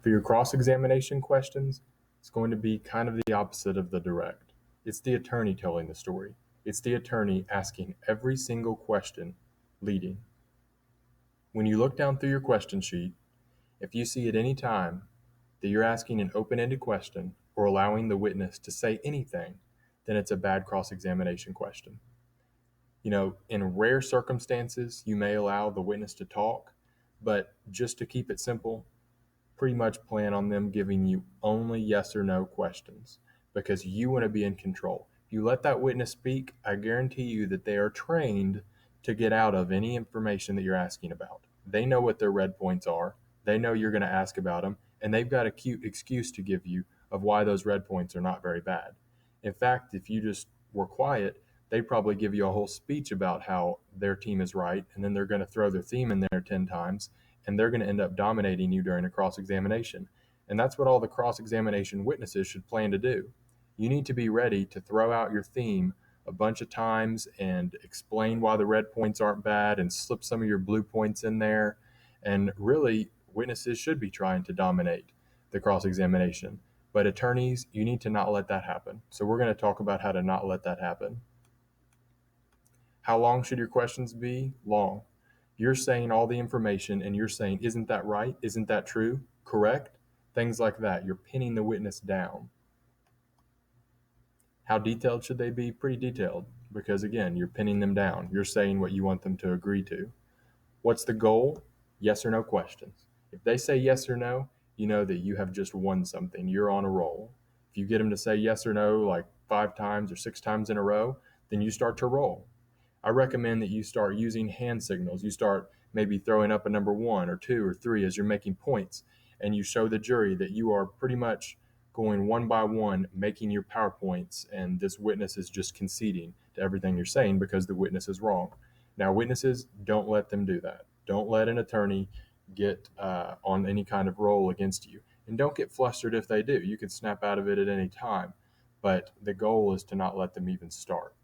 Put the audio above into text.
For your cross-examination questions, it's going to be kind of the opposite of the direct. It's the attorney telling the story. It's the attorney asking every single question leading. When you look down through your question sheet, if you see at any time that you're asking an open-ended question or allowing the witness to say anything, then it's a bad cross-examination question. In rare circumstances, you may allow the witness to talk, but just to keep it simple, pretty much plan on them giving you only yes or no questions because you want to be in control. If you let that witness speak, I guarantee you that they are trained to get out of any information that you're asking about. They know what their red points are. They know you're going to ask about them, and they've got a cute excuse to give you of why those red points are not very bad. In fact, if you just were quiet, they'd probably give you a whole speech about how their team is right, and then they're going to throw their theme in there 10 times, and they're going to end up dominating you during a cross-examination. And that's what all the cross-examination witnesses should plan to do. You need to be ready to throw out your theme a bunch of times and explain why the red points aren't bad and slip some of your blue points in there. And really, witnesses should be trying to dominate the cross-examination. But attorneys, you need to not let that happen. So we're going to talk about how to not let that happen. How long should your questions be? Long. You're saying all the information and you're saying, isn't that right? Isn't that true? Correct? Things like that. You're pinning the witness down. How detailed should they be? Pretty detailed, because again, you're pinning them down. You're saying what you want them to agree to. What's the goal? Yes or no questions. If they say yes or no, you know that you have just won something. You're on a roll. If you get them to say yes or no like 5 times or 6 times in a row, then you start to roll. I recommend that you start using hand signals. You start maybe throwing up a number 1 or 2 or 3 as you're making points, and you show the jury that you are pretty much going one by one, making your PowerPoints, and this witness is just conceding to everything you're saying because the witness is wrong. Now, witnesses, don't let them do that. Don't let an attorney get on any kind of roll against you. And don't get flustered if they do. You can snap out of it at any time. But the goal is to not let them even start.